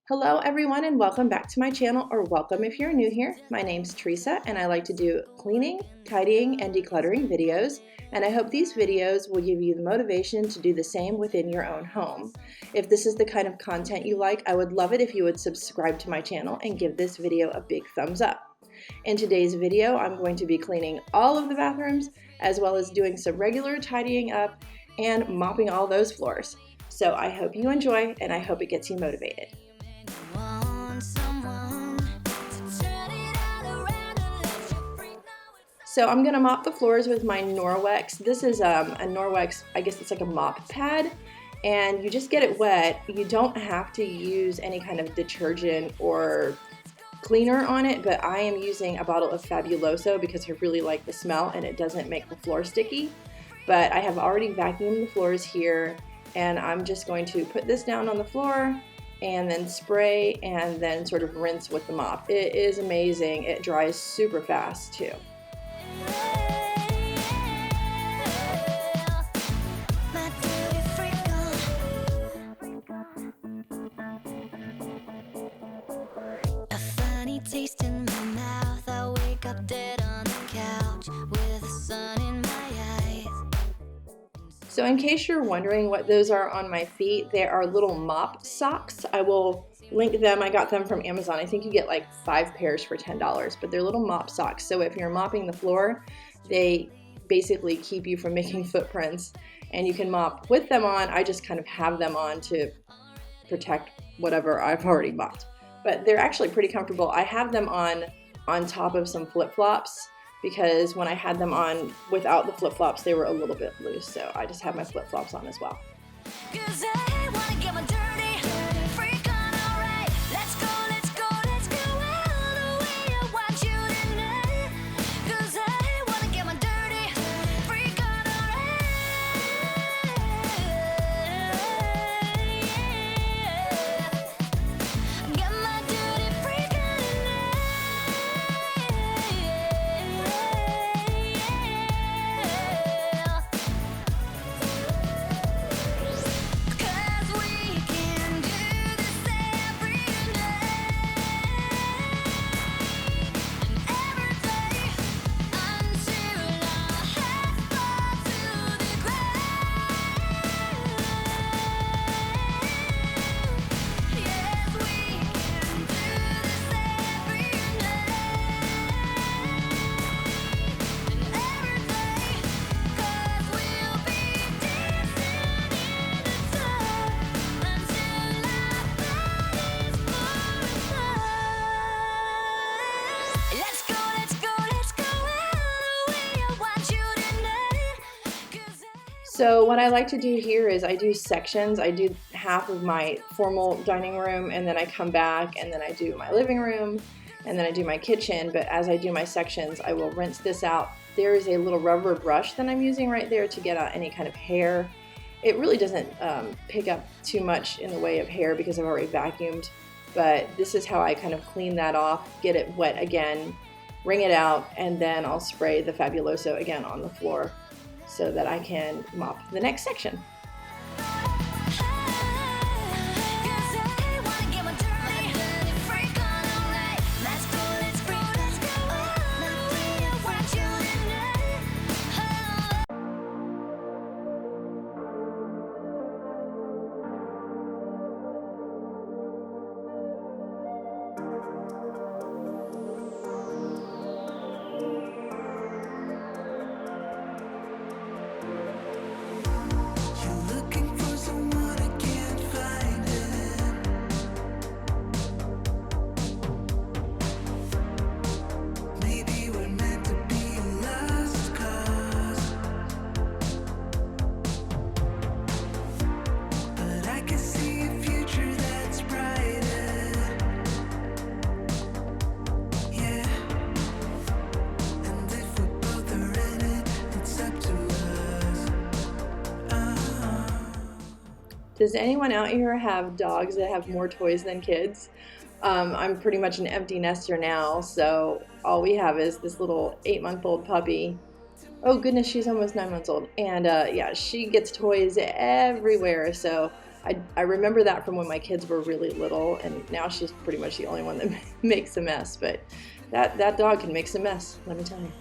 Hello everyone and welcome back to my channel, or welcome if you're new here. My name's Teresa and I like to do cleaning, tidying, and decluttering videos, and I hope these videos will give you the motivation to do the same within your own home. If this is the kind of content you like, I would love it if you would subscribe to my channel and give this video a big thumbs up. In today's video, I'm going to be cleaning all of the bathrooms, as well as doing some regular tidying up and mopping all those floors. So I hope you enjoy and I hope it gets you motivated. So I'm going to mop the floors with my Norwex. This is a Norwex, I guess it's like a mop pad, and you just get it wet. You don't have to use any kind of detergent or cleaner on it, but I am using a bottle of Fabuloso because I really like the smell and it doesn't make the floor sticky. But I have already vacuumed the floors here, and I'm just going to put this down on the floor and then spray and then sort of rinse with the mop. It is amazing. It dries super fast too. Taste in my mouth, I wake up dead on the couch with the sun in my eyes. So in case you're wondering what those are on my feet, they are little mop socks. I will link them. I got them from Amazon. I think you get like 5 pairs for $10, but they're little mop socks. So if you're mopping the floor, they basically keep you from making footprints, and you can mop with them on. I just kind of have them on to protect whatever I've already mopped. But they're actually pretty comfortable. I have them on top of some flip-flops because when I had them on without the flip-flops, they were a little bit loose. So I just have my flip-flops on as well. So what I like to do here is I do sections. I do half of my formal dining room, and then I come back and then I do my living room, and then I do my kitchen. But as I do my sections, I will rinse this out. There is a little rubber brush that I'm using right there to get out any kind of hair. It really doesn't pick up too much in the way of hair because I've already vacuumed, but this is how I kind of clean that off, get it wet again, wring it out, and then I'll spray the Fabuloso again on the floor so that I can mop the next section. Does anyone out here have dogs that have more toys than kids? I'm pretty much an empty nester now, so all we have is this little 8-month-old puppy. Oh goodness, she's almost 9 months old. And yeah, she gets toys everywhere, so I remember that from when my kids were really little, and now she's pretty much the only one that makes a mess. But that dog can make some mess, let me tell you.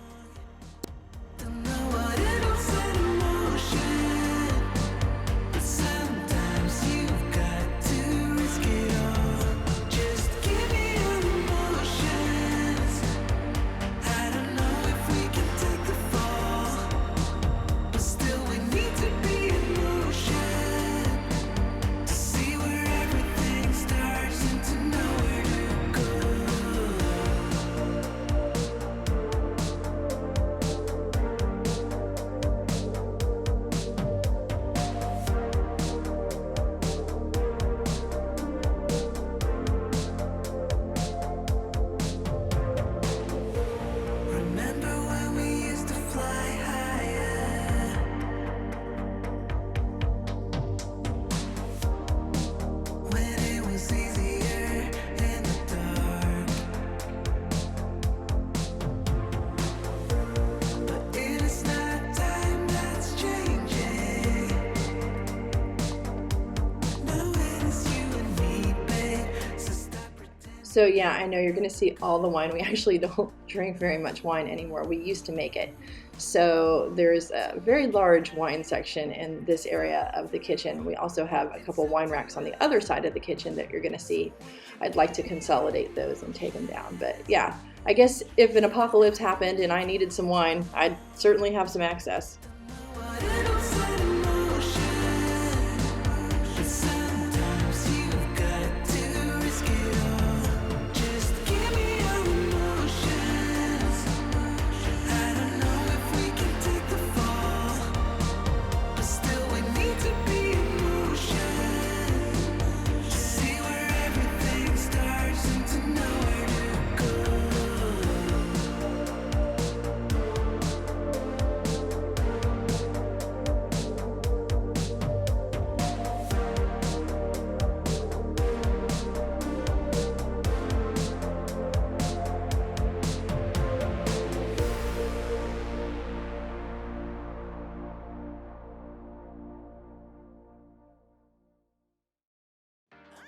So yeah, I know you're going to see all the wine. We actually don't drink very much wine anymore. We used to make it. So there's a very large wine section in this area of the kitchen. We also have a couple wine racks on the other side of the kitchen that you're going to see. I'd like to consolidate those and take them down. But yeah, I guess if an apocalypse happened and I needed some wine, I'd certainly have some access.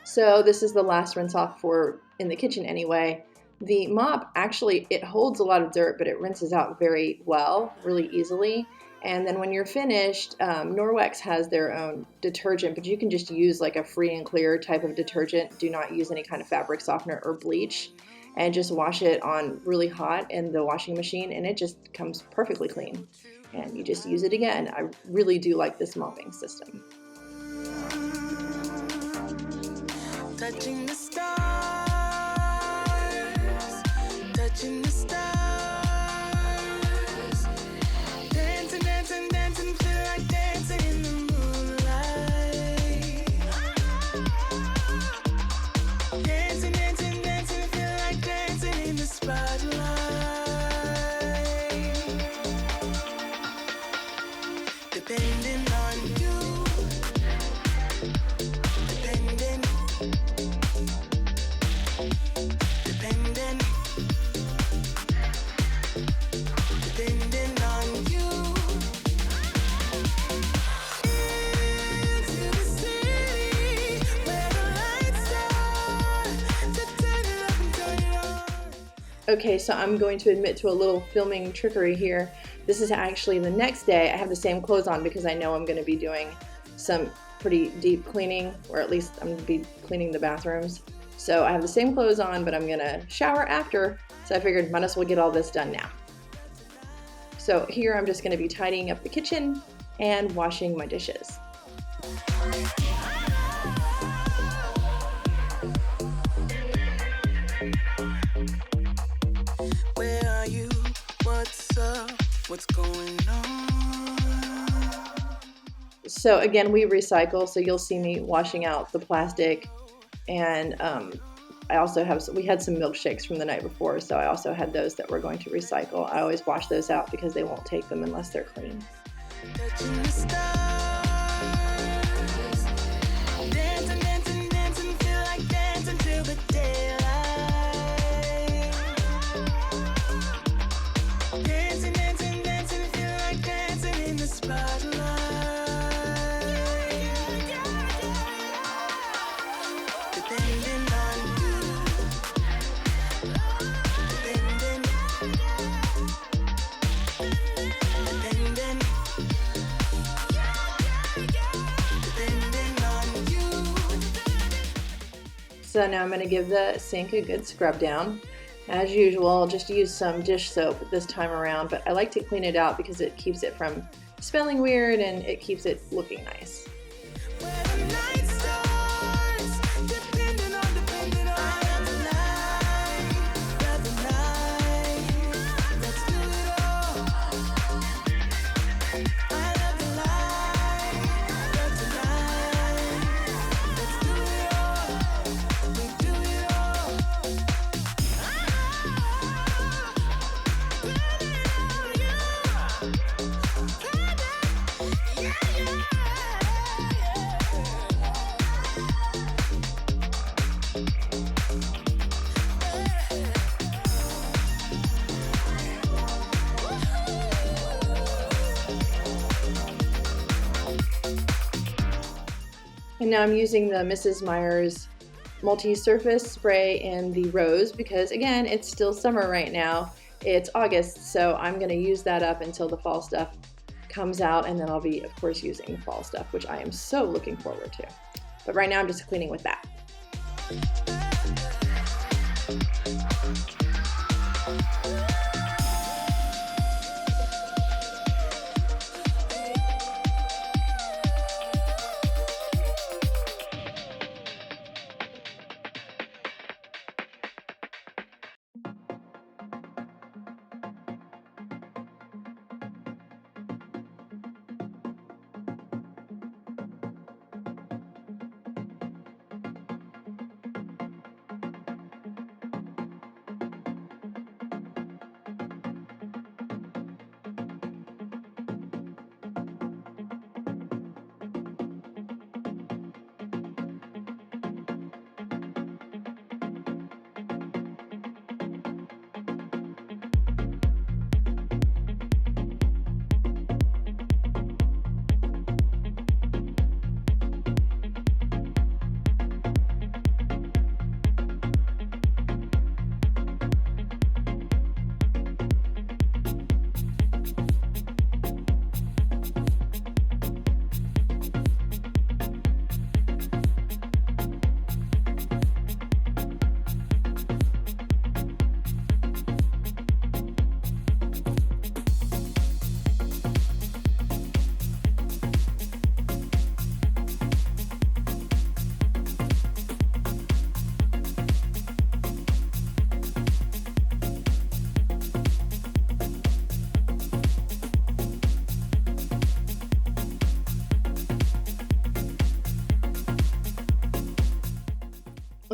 So this is the last rinse off for in the kitchen anyway. The mop actually, it holds a lot of dirt, but it rinses out very well, really easily. And then when you're finished, Norwex has their own detergent, but you can just use like a free and clear type of detergent. Do not use any kind of fabric softener or bleach, and just wash it on really hot in the washing machine, and it just comes perfectly clean. And you just use it again. I really do like this mopping system. Touching the stars, touching the stars, dancing, dancing, dancing, feel like dancing in the moonlight. Dancing, dancing, dancing, feel like dancing in the spotlight. Depending on you. Okay, so I'm going to admit to a little filming trickery here. This is actually the next day. I have the same clothes on because I know I'm going to be doing some pretty deep cleaning, or at least I'm going to be cleaning the bathrooms. So I have the same clothes on, but I'm going to shower after. So I figured might as well get all this done now. So here I'm just going to be tidying up the kitchen and washing my dishes. Where are you? What's up? What's going on? So again, we recycle, so you'll see me washing out the plastic, and I also have, we had some milkshakes from the night before, so I also had those that we're going to recycle. I always wash those out because they won't take them unless they're clean. Touching the stars, dancing, dancing, dancing, feel like dancing till the daylight. Dancing, dancing, dancing, feel like dancing in the spotlight. So now I'm going to give the sink a good scrub down. As usual, I'll just use some dish soap this time around, but I like to clean it out because it keeps it from smelling weird and it keeps it looking nice. And now I'm using the Mrs. Meyer's multi-surface spray in the rose because, again, it's still summer right now. It's August, so I'm going to use that up until the fall stuff comes out, and then I'll be, of course, using the fall stuff, which I am so looking forward to. But right now I'm just cleaning with that.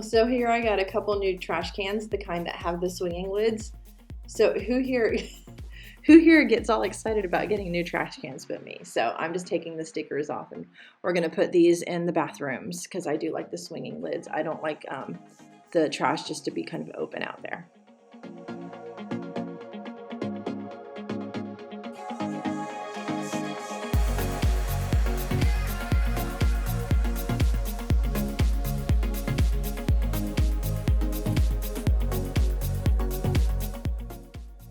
So here I got a couple new trash cans, the kind that have the swinging lids. So who here gets all excited about getting new trash cans but me? So I'm just taking the stickers off and we're gonna put these in the bathrooms because I do like the swinging lids. I don't like the trash just to be kind of open out there.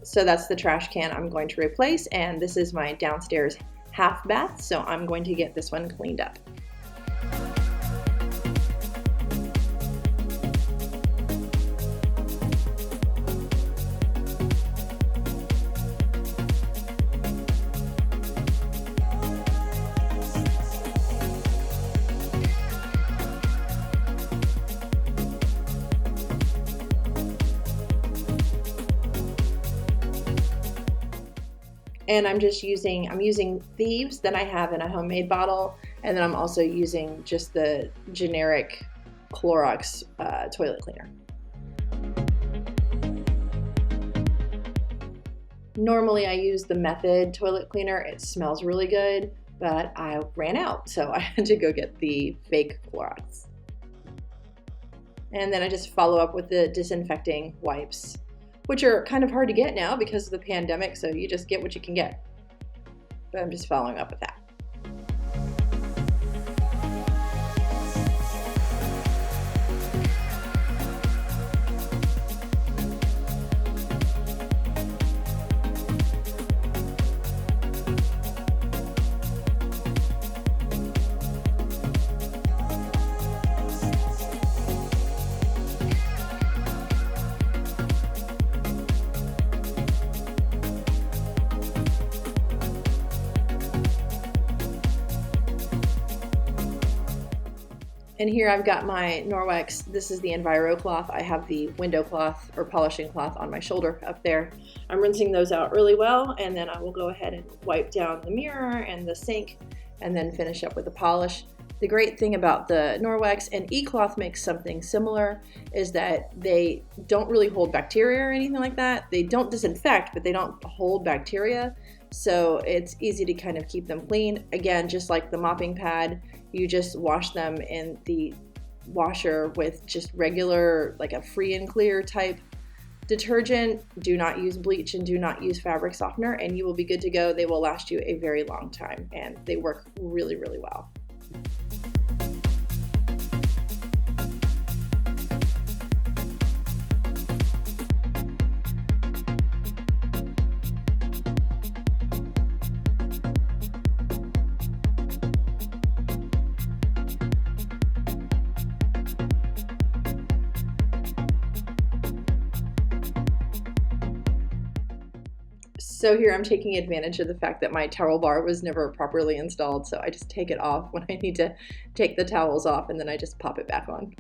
So that's the trash can I'm going to replace, and this is my downstairs half bath, so I'm going to get this one cleaned up. And I'm using Thieves that I have in a homemade bottle, and then I'm also using just the generic Clorox toilet cleaner. Normally I use the Method toilet cleaner. It smells really good, but I ran out, so I had to go get the fake Clorox. And then I just follow up with the disinfecting wipes, which are kind of hard to get now because of the pandemic, so you just get what you can get. But I'm just following up with that. And here I've got my Norwex. This is the Enviro cloth. I have the window cloth or polishing cloth on my shoulder up there. I'm rinsing those out really well, and then I will go ahead and wipe down the mirror and the sink and then finish up with the polish. The great thing about the Norwex, and eCloth makes something similar, is that they don't really hold bacteria or anything like that. They don't disinfect, but they don't hold bacteria. So it's easy to kind of keep them clean. Again, just like the mopping pad, you just wash them in the washer with just regular, like a free and clear type detergent. Do not use bleach and do not use fabric softener, and you will be good to go. They will last you a very long time, and they work really, really well. So here I'm taking advantage of the fact that my towel bar was never properly installed, so I just take it off when I need to take the towels off, and then I just pop it back on.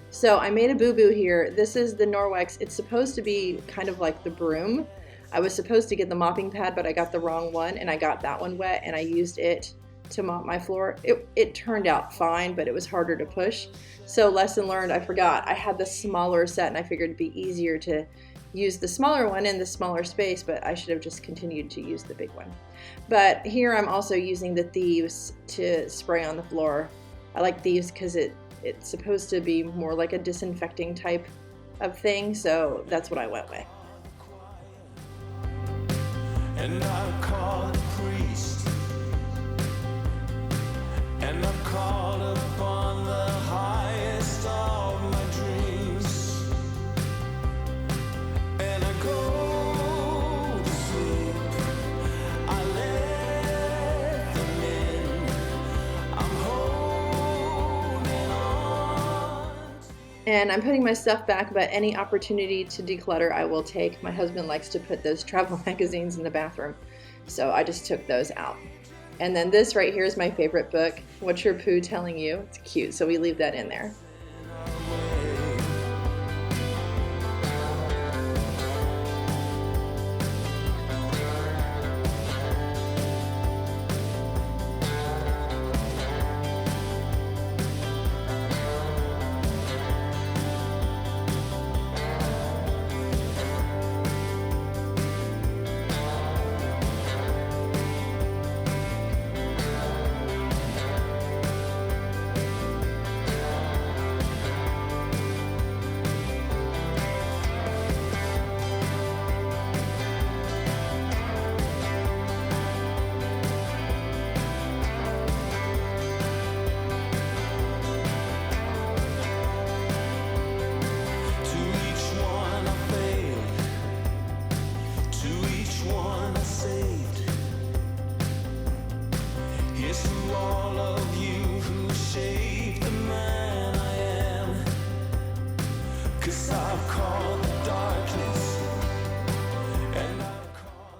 So I made a boo-boo here. This is the Norwex. It's supposed to be kind of like the broom. I was supposed to get the mopping pad, but I got the wrong one, and I got that one wet, and I used it to mop my floor. It turned out fine, but it was harder to push. So lesson learned, I forgot. I had the smaller set, and I figured it'd be easier to use the smaller one in the smaller space, but I should have just continued to use the big one. But here I'm also using the Thieves to spray on the floor. I like Thieves because it's supposed to be more like a disinfecting type of thing, so that's what I went with. And I called a priest, and I called upon the highest of my dreams, and I go to sleep, I let them in, I'm holding on. And I'm putting my stuff back, but any opportunity to declutter I will take. My husband likes to put those travel magazines in the bathroom, so I just took those out. And then this right here is my favorite book, What's Your Poo Telling You? It's cute, so we leave that in there.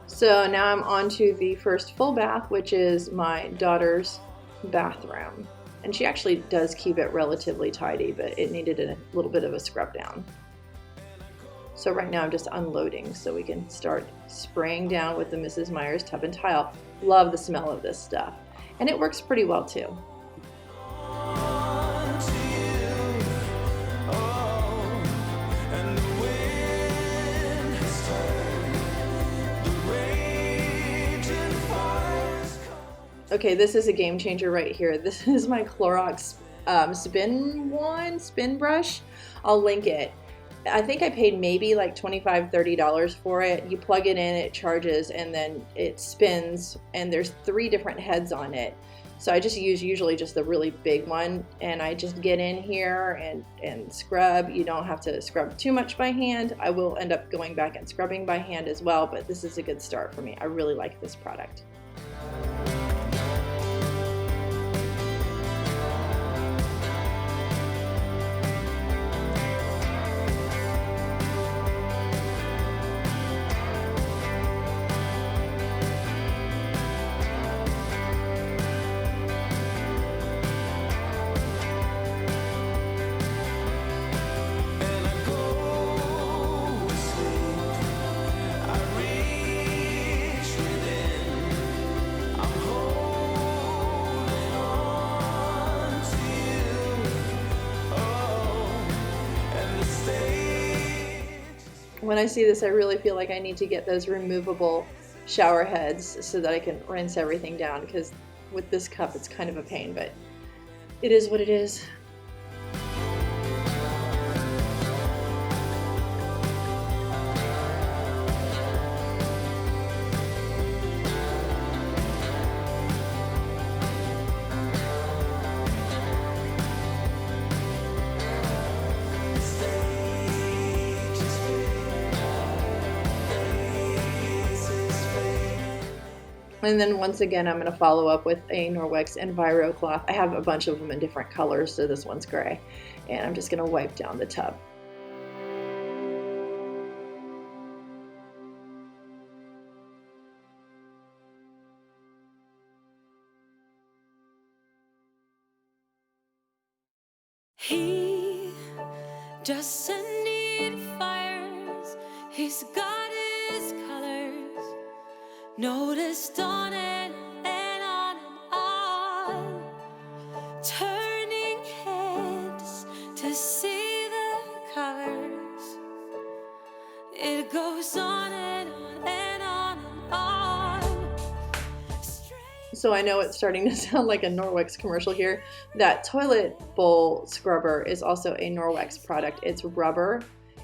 So now I'm on to the first full bath, which is my daughter's bathroom. And she actually does keep it relatively tidy, but it needed a little bit of a scrub down. So right now I'm just unloading so we can start spraying down with the Mrs. Meyer's Tub and Tile. Love the smell of this stuff. And it works pretty well too. Okay, this is a game changer right here. This is my Clorox spin brush. I'll link it. I think I paid maybe like $25, $30 for it. You plug it in, it charges, and then it spins, and there's 3 different heads on it. So I just use usually just the really big one, and I just get in here and scrub. You don't have to scrub too much by hand. I will end up going back and scrubbing by hand as well, but this is a good start for me. I really like this product. When I see this, I really feel like I need to get those removable shower heads so that I can rinse everything down, because with this cup it's kind of a pain, but it is what it is. And then once again, I'm going to follow up with a Norwex Enviro cloth. I have a bunch of them in different colors, so this one's gray. And I'm just going to wipe down the tub. He doesn't need fires, he's got his colors. Noticed on and on and on, turning heads to see the colors. It goes on and on and on and on. So I know it's starting to sound like a Norwex commercial here. That toilet bowl scrubber is also a Norwex product. It's rubber.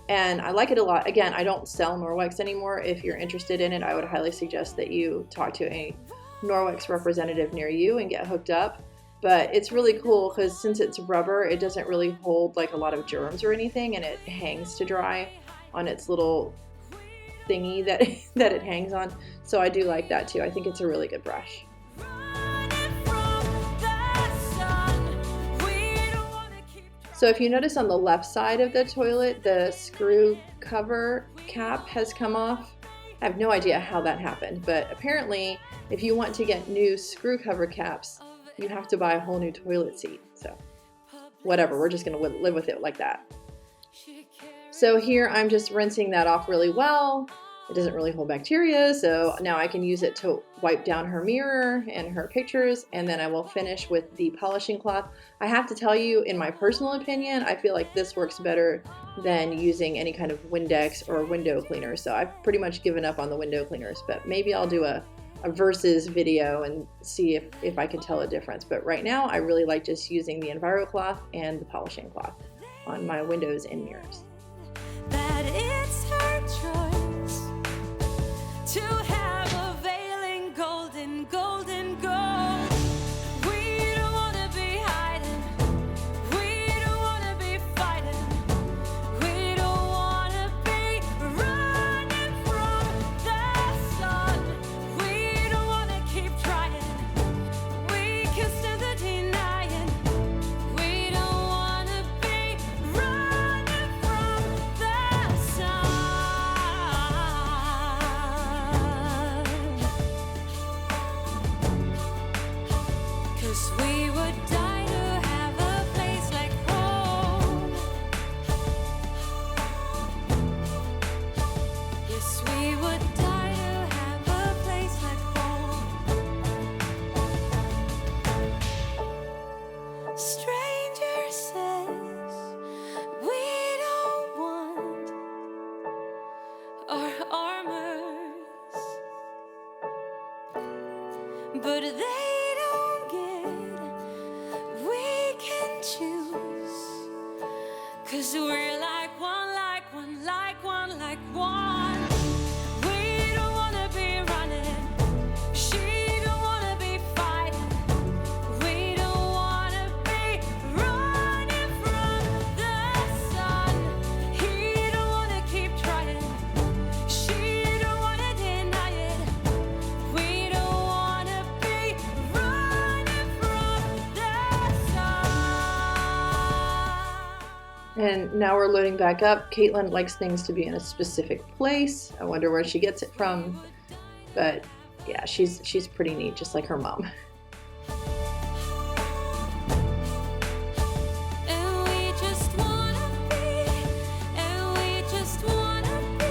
And I like it a lot. Again, I don't sell Norwex anymore. If you're interested in it, I would highly suggest that you talk to a Norwex representative near you and get hooked up. But it's really cool because since it's rubber, it doesn't really hold like a lot of germs or anything, and it hangs to dry on its little thingy that it hangs on. So I do like that too. I think it's a really good brush. So if you notice on the left side of the toilet, the screw cover cap has come off. I have no idea how that happened, but apparently if you want to get new screw cover caps, you have to buy a whole new toilet seat. So whatever, we're just gonna live with it like that. So here I'm just rinsing that off really well. It doesn't really hold bacteria, so now I can use it to wipe down her mirror and her pictures, and then I will finish with the polishing cloth. I have to tell you, in my personal opinion, I feel like this works better than using any kind of Windex or window cleaner, so I've pretty much given up on the window cleaners, but maybe I'll do a versus video and see if I can tell a difference. But right now, I really like just using the Enviro cloth and the polishing cloth on my windows and mirrors. That it's her choice to have a veiling golden gold. We don't wanna be hiding, we don't wanna be fighting, we don't wanna be running from the sun, we don't wanna keep trying, we can stand the denying, we don't wanna be running from the sun. 'Cause we would die to have a place like home. Yes, we would die to have a place like home. Stranger says we don't want our armors, but they don't get, we can choose. 'Cause we're like one, like one, like one, like one. We don't wanna be running, she don't wanna be fighting, And now we're loading back up. Caitlin likes things to be in a specific place. I wonder where she gets it from. But yeah, she's pretty neat, just like her mom. And we just wanna be, and we just wanna be.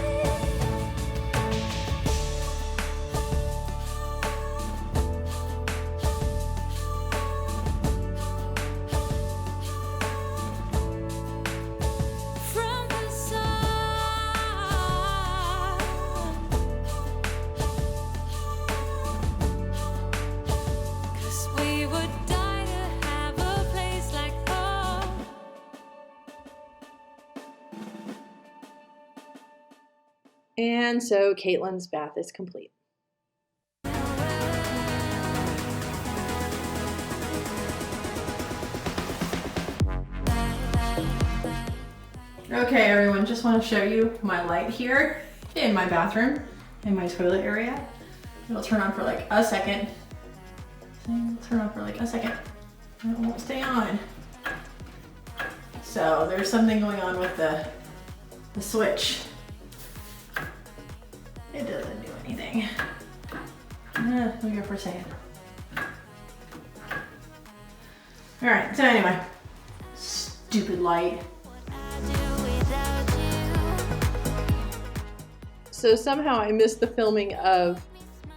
From the side, 'cause we would die to have a place like home. And so Caitlin's bath is complete. Okay, everyone, just want to show you my light here in my bathroom, in my toilet area. It'll turn on for like a second. Turn on for like a second. And it won't stay on. So there's something going on with the switch. It doesn't do anything. Let me go for a second. All right, so anyway, stupid light. So somehow I missed the filming of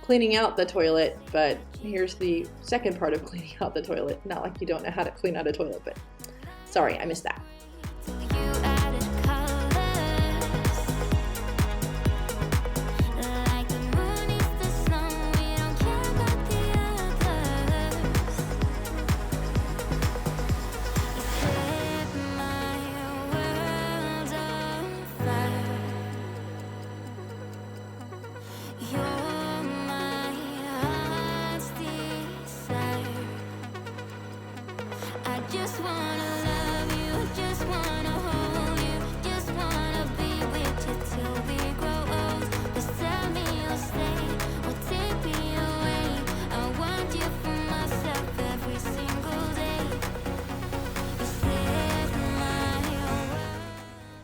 cleaning out the toilet, but here's the second part of cleaning out the toilet. Not like you don't know how to clean out a toilet, but sorry, I missed that. You added colors, like the moon is the sun. We don't care about the others. You set my world on fire. You're my heart's desire. I just wanna love you, just wanna hold you, just wanna be with you till we grow old. Just tell me you'll stay or take me away. I want you for myself every single day. You set my world.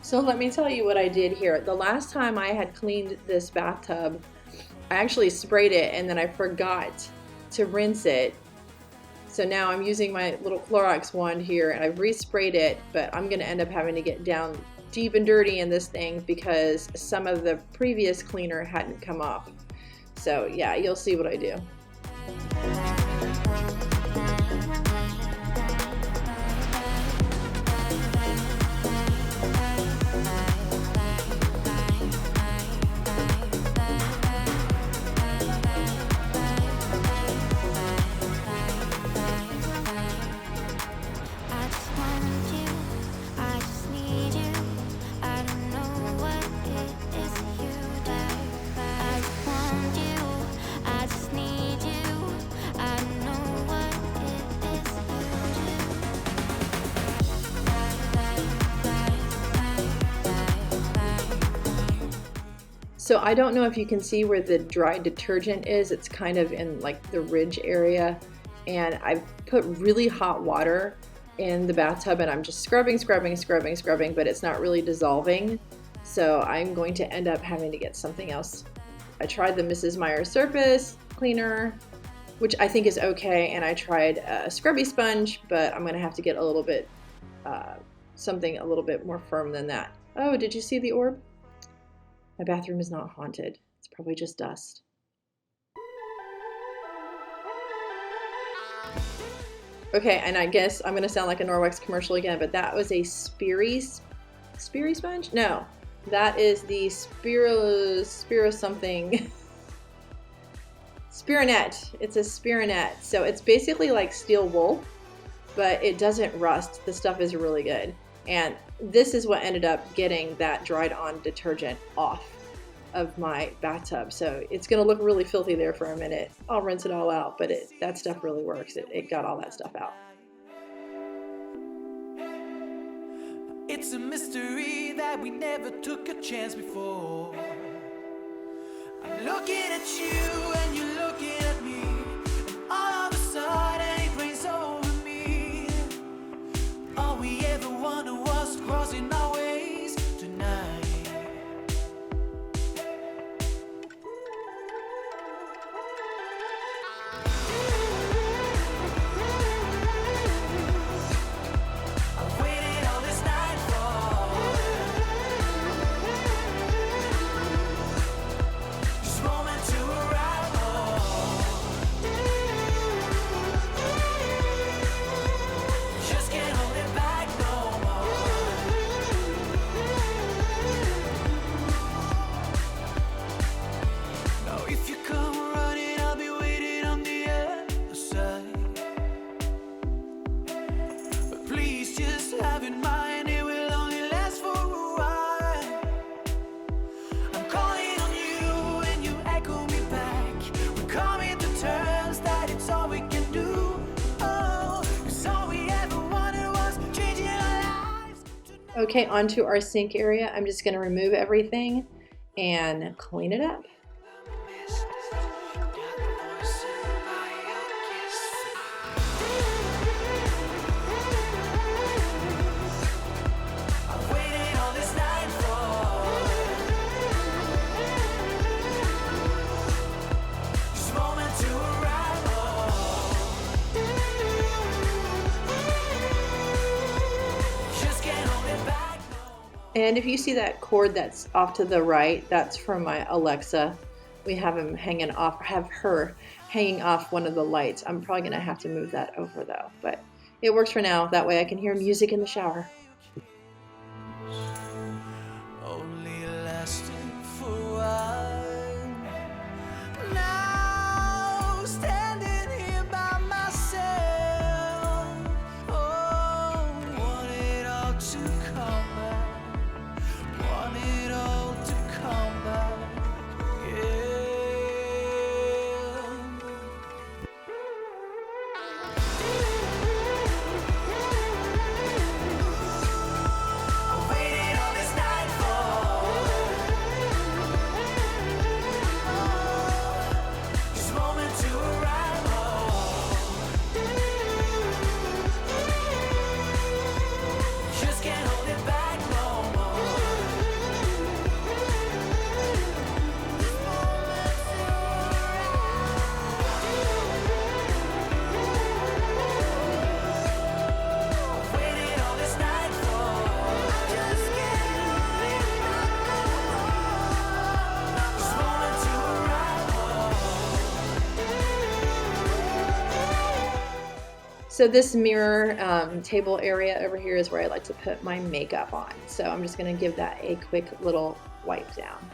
So let me tell you what I did here. The last time I had cleaned this bathtub, I actually sprayed it and then I forgot to rinse it. So now I'm using my little Clorox wand here and I've resprayed it, but I'm gonna end up having to get down deep and dirty in this thing because some of the previous cleaner hadn't come off. So yeah, you'll see what I do. I just want you, I just need you. I don't know what it is you do. I just want you, I just need you. I don't know what it is you do. So I don't know if you can see where the dry detergent is. It's kind of in like the ridge area. And I've put really hot water in the bathtub and I'm just scrubbing, but it's not really dissolving. So I'm going to end up having to get something else. I tried the Mrs. Meyer surface cleaner, which I think is okay. And I tried a scrubby sponge, but I'm gonna have to get a little bit, something a little bit more firm than that. Oh, did you see the orb? My bathroom is not haunted. It's probably just dust. Okay, and I guess I'm gonna sound like a Norwex commercial again, but that was a Speary sponge? No, that is the Spiro something. Spiranet. It's a Spiranet. So it's basically like steel wool, but it doesn't rust. The stuff is really good. And this is what ended up getting that dried on detergent off of my bathtub. So it's gonna look really filthy there for a minute. I'll rinse it all out, but that stuff really works. It got all that stuff out. It's a mystery that we never took a chance before. I'm looking at you and you're looking at me, and all of a sudden it rains over me. All we ever wanted was crossing love in mind, it will only last for a while. I'm calling on you and you echo me back. We're coming to terms that it's all we can do. Oh, 'cause all we ever wanted was changing our lives. Okay, onto our sink area. I'm just going to remove everything and clean it up. And if you see that cord that's off to the right, that's from my Alexa. We have him hanging off, have her hanging off one of the lights. I'm probably gonna have to move that over though, but it works for now. That way I can hear music in the shower. Only lasting for a while. Now standing here by myself. Oh, want it all to come back. Want it all to come back. Yeah. Waiting all this night for this moment to arrive. Just can't hold it back no more. This moment to arrive. Waiting all this night for. Just can't hold it back no more. This moment to arrive. So this mirror table area over here is where I like to put my makeup on. So I'm just gonna give that a quick little wipe down.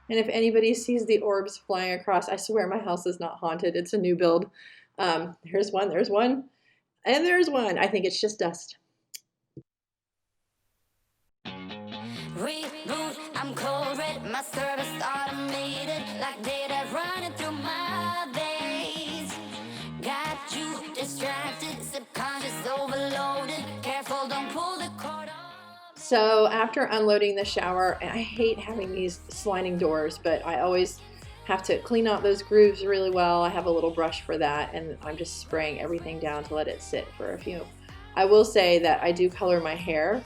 And if anybody sees the orbs flying across, I swear my house is not haunted. It's a new build. There's one, and there's one. I think it's just dust. Reboot, I'm cold red, my service automated, like data running through my veins. Got you distracted, subconscious overloaded. Careful, don't pull the cord off. So after unloading the shower, and I hate having these sliding doors, but I always have to clean out those grooves really well. I have a little brush for that, and I'm just spraying everything down to let it sit for a few. I will say that I do color my hair.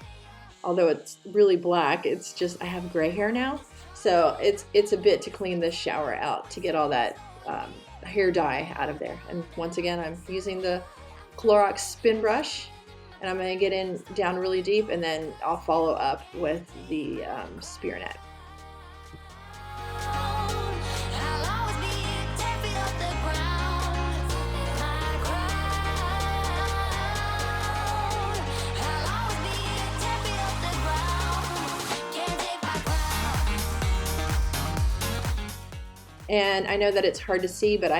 Although it's really black, it's just I have gray hair now, so it's a bit to clean this shower out to get all that hair dye out of there. And once again, I'm using the Clorox spin brush, and I'm going to get in down really deep, and then I'll follow up with the spear net. I'll always be 10 feet off the ground. My crown. I'll always be 10 feet off the ground. Can't take my crown. And I know that it's hard to see, but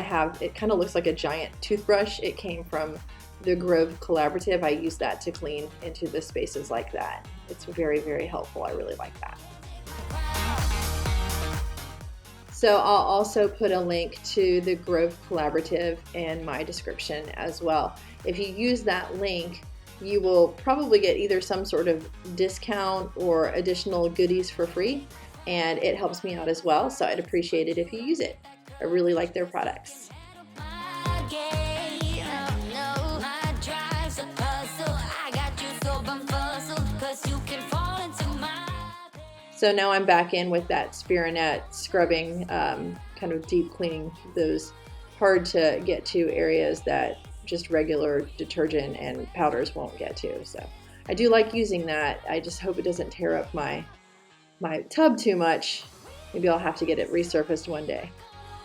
it kind of looks like a giant toothbrush. It came from the Grove Collaborative. I use that to clean into the spaces like that. It's very, very helpful. I really like that. So I'll also put a link to the Grove Collaborative in my description as well. If you use that link, you will probably get either some sort of discount or additional goodies for free, and it helps me out as well, so I'd appreciate it if you use it. I really like their products. My game, no, my drive's a puzzle. I got you so bumfuzzled, 'cause you can fall into my. So now I'm back in with that spear net scrubbing, kind of deep cleaning those hard to get to areas that just regular detergent and powders won't get to. So I do like using that. I just hope it doesn't tear up my tub too much. Maybe I'll have to get it resurfaced one day.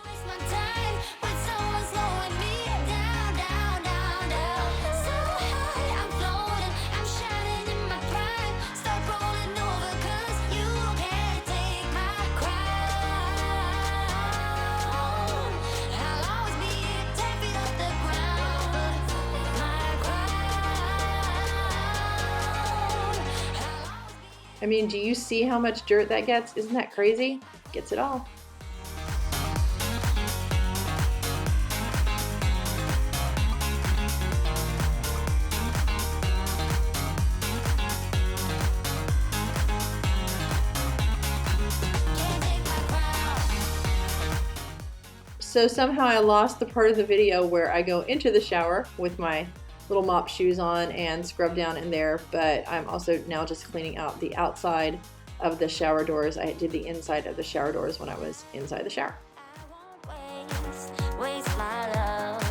Waste my time with someone slowing me down, down, down, down. So high, I'm floating, I'm shining in my prime. Start rolling over, 'cause you can't take my crown. I'll always be 10 feet off the ground. mean, do you see how much dirt that gets? Isn't that crazy? Gets it all. So somehow I lost the part of the video where I go into the shower with my little mop shoes on and scrub down in there, but I'm also now just cleaning out the outside of the shower doors. I did the inside of the shower doors when I was inside the shower. Waste my love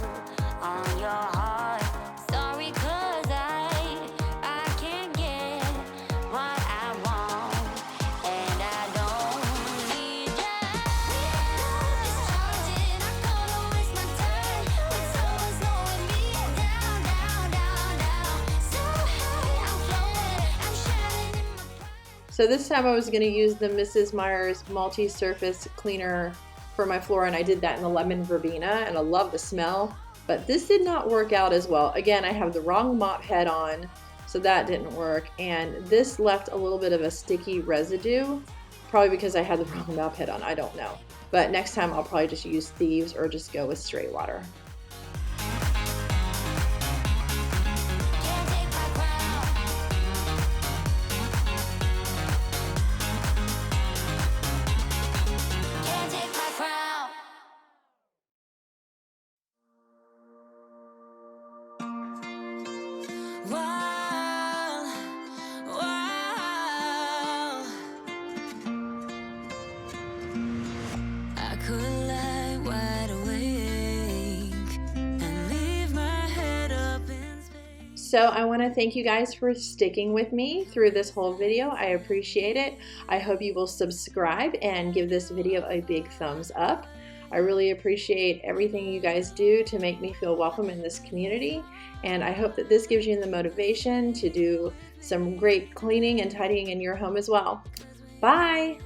on your heart. Sorry, 'cause I can't get what I want, and I don't need you. Discharging, I'm gonna waste my time when someone's slowing me down, down, down, down. So high, I'm floating, I'm shining in my prime. So this time I was going to use the Mrs. Meyer's multi-surface cleaner for my floor, and I did that in the lemon verbena, and I love the smell, but this did not work out as well. Again, I have the wrong mop head on, so that didn't work, and this left a little bit of a sticky residue, probably because I had the wrong mop head on, I don't know. But next time I'll probably just use thieves or just go with straight water. Can't take my crown. Can't take my crown. Wow, wow. I could lie wide awake and leave my head up in space. So I want to thank you guys for sticking with me through this whole video. I appreciate it. I hope you will subscribe and give this video a big thumbs up. I really appreciate everything you guys do to make me feel welcome in this community, and I hope that this gives you the motivation to do some great cleaning and tidying in your home as well. Bye!